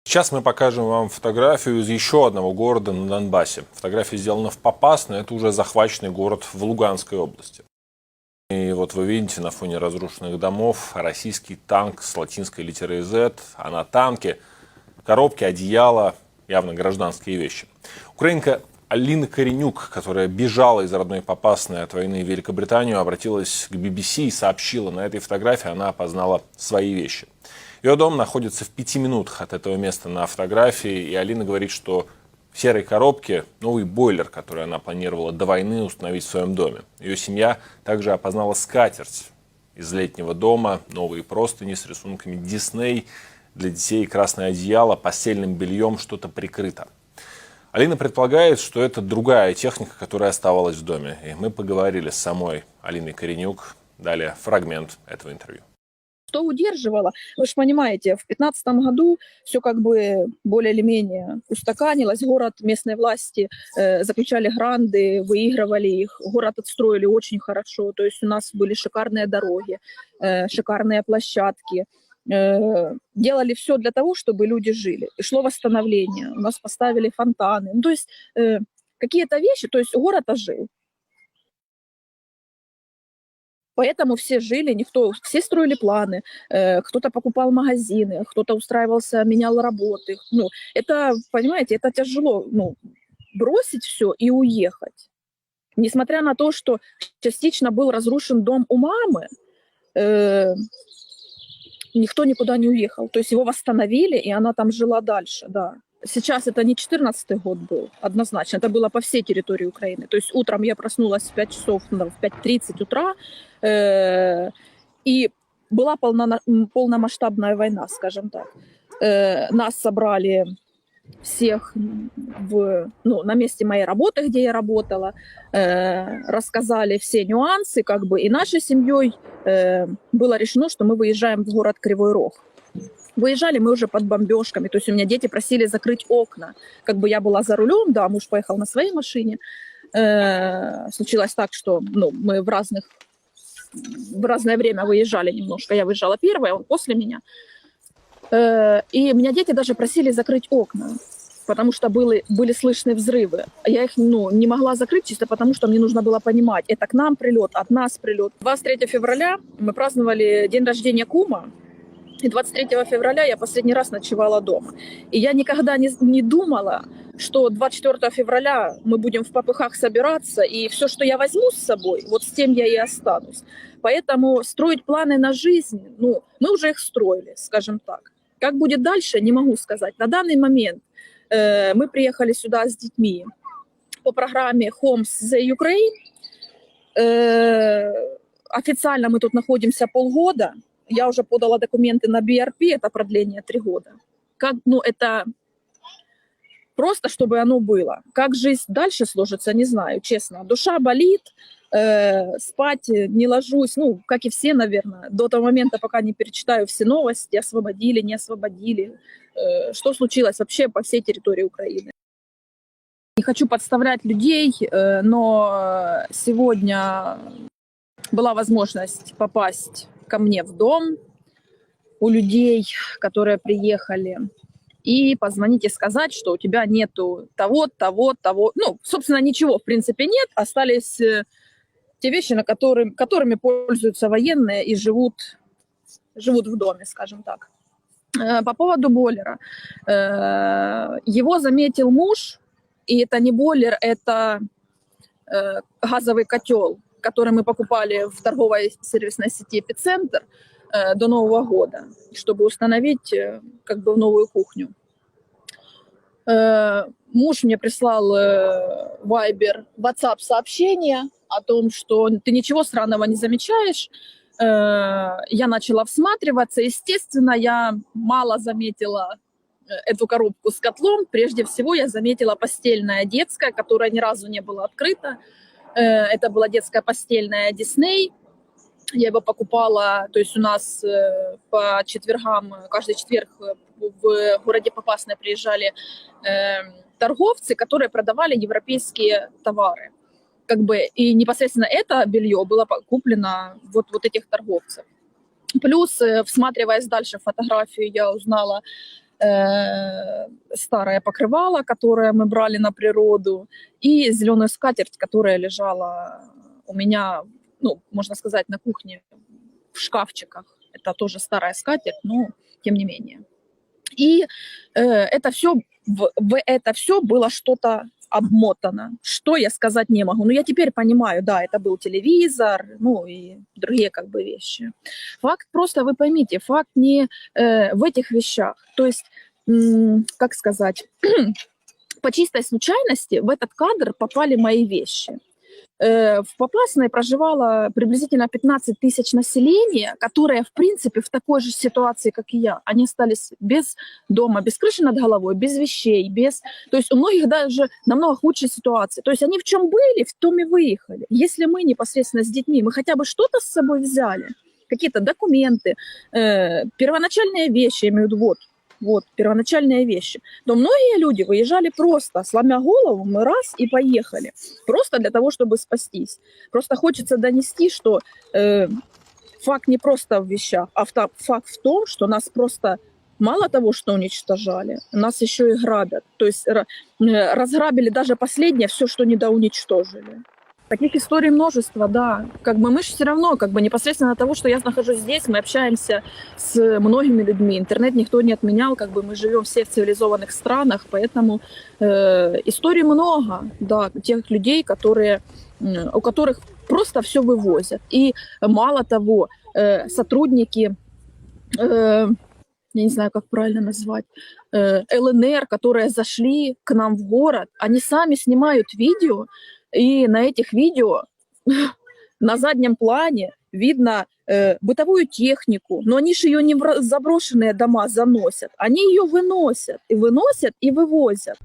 Сейчас мы покажем вам фотографию из еще одного города на Донбассе. Фотография сделана в Попасной, это уже захваченный город в Луганской области. И вот вы видите на фоне разрушенных домов российский танк с латинской литерой Z, а на танке коробки, одеяла, явно гражданские вещи. Украинка Алина Коренюк, которая бежала из родной Попасной от войны в Великобританию, обратилась к BBC и сообщила, на этой фотографии она опознала свои вещи. Ее дом находится в 5 минутах от этого места на фотографии, и Алина говорит, что в серой коробке новый бойлер, который она планировала до войны установить в своем доме. Ее семья также опознала скатерть из летнего дома, новые простыни с рисунками Дисней для детей, красное одеяло, постельным бельем, что-то прикрыто. Алина предполагает, что это другая техника, которая оставалась в доме. И мы поговорили с самой Алиной Коренюк. Далее фрагмент этого интервью. Что удерживало? Вы же понимаете, в 2015 году все как бы более или менее устаканилось. Город, местные власти заключали гранды, выигрывали их. Город отстроили очень хорошо. То есть у нас были шикарные дороги, шикарные площадки. Делали все для того, чтобы люди жили. И шло восстановление. У нас поставили фонтаны. Ну, то есть какие-то вещи, то есть город ожил. Поэтому все жили, все строили планы, кто-то покупал магазины, кто-то устраивался, менял работы. Ну, это, понимаете, это тяжело, бросить все и уехать. Несмотря на то, что частично был разрушен дом у мамы, никто никуда не уехал. То есть его восстановили, и она там жила дальше, да. Сейчас это не 14-й год был, однозначно. Это было по всей территории Украины. То есть утром я проснулась в 5 часов, в 5:30 утра, и была полномасштабная война, скажем так. Нас собрали всех на месте моей работы, где я работала, рассказали все нюансы, и нашей семьей было решено, что мы выезжаем в город Кривой Рог. Выезжали мы уже под бомбежками, то есть у меня дети просили закрыть окна. Я была за рулем, да, муж поехал на своей машине. Случилось так, что мы в разное время выезжали немножко. Я выезжала первая, он после меня. И меня дети даже просили закрыть окна, потому что были слышны взрывы. Я их не могла закрыть чисто потому, что мне нужно было понимать, это к нам прилет, от нас прилет. 23 февраля мы праздновали день рождения кума. И 23 февраля я последний раз ночевала дома. И я никогда не думала, что 24 февраля мы будем в попыхах собираться, и все, что я возьму с собой, вот с тем я и останусь. Поэтому строить планы на жизнь, мы уже их строили, скажем так. Как будет дальше, не могу сказать. На данный момент мы приехали сюда с детьми по программе Homes the Ukraine. Официально мы тут находимся полгода. Я уже подала документы на BRP, это продление 3 года. Это просто, чтобы оно было. Как жизнь дальше сложится, не знаю, честно. Душа болит, спать не ложусь, как и все, наверное, до того момента, пока не перечитаю все новости, освободили, не освободили, что случилось вообще по всей территории Украины. Не хочу подставлять людей, но сегодня была возможность попасть ко мне в дом у людей, которые приехали, и позвонить и сказать, что у тебя нету того. Собственно, ничего в принципе нет, остались те вещи, которыми пользуются военные и живут в доме, скажем так. По поводу бойлера. Его заметил муж, и это не бойлер, это газовый котел, который мы покупали в торговой сервисной сети «Эпицентр» до Нового года, чтобы установить в новую кухню. Муж мне прислал Viber, WhatsApp сообщение о том, что ты ничего странного не замечаешь. Я начала всматриваться. Естественно, я мало заметила эту коробку с котлом. Прежде всего, я заметила постельное детское, которое ни разу не было открыто. Это была детская постельная Disney. Я его покупала, то есть у нас по четвергам, каждый четверг в городе Попасной приезжали торговцы, которые продавали европейские товары. И непосредственно это белье было куплено вот этих торговцев. Плюс, всматриваясь дальше в фотографию, я узнала старое покрывало, которое мы брали на природу, и зеленую скатерть, которая лежала у меня, ну, можно сказать, на кухне в шкафчиках. Это тоже старая скатерть, но тем не менее. И это все, в это все было что-то обмотано. Что я сказать не могу. Но я теперь понимаю, да, это был телевизор, ну и другие как бы вещи. Факт просто, вы поймите, факт не в этих вещах. То есть, как сказать, по чистой случайности в этот кадр попали мои вещи. В Попасной проживало приблизительно 15 тысяч населения, которые, в принципе, в такой же ситуации, как и я. Они остались без дома, без крыши над головой, без вещей, без... То есть у многих даже намного худшая ситуация. То есть они в чем были, в том и выехали. Если мы непосредственно с детьми, мы хотя бы что-то с собой взяли, какие-то документы, первоначальные вещи, я имею в виду, вот, первоначальные вещи. Но многие люди выезжали просто, сломя голову, мы раз и поехали. Просто для того, чтобы спастись. Просто хочется донести, что факт не просто в вещах, а факт в том, что нас просто мало того, что уничтожали, нас еще и грабят. То есть разграбили даже последнее, все, что недоуничтожили. Таких историй множество, да. Как бы мы же все равно, как бы непосредственно от того, что я нахожусь здесь, мы общаемся с многими людьми. Интернет никто не отменял, как бы мы живем все в цивилизованных странах, поэтому историй много, да, тех людей, которые, у которых просто все вывозят. И мало того, сотрудники, я не знаю, как правильно назвать, ЛНР, которые зашли к нам в город, они сами снимают видео, и на этих видео на заднем плане видно бытовую технику, но они же ее не в заброшенные дома заносят, они ее выносят и вывозят.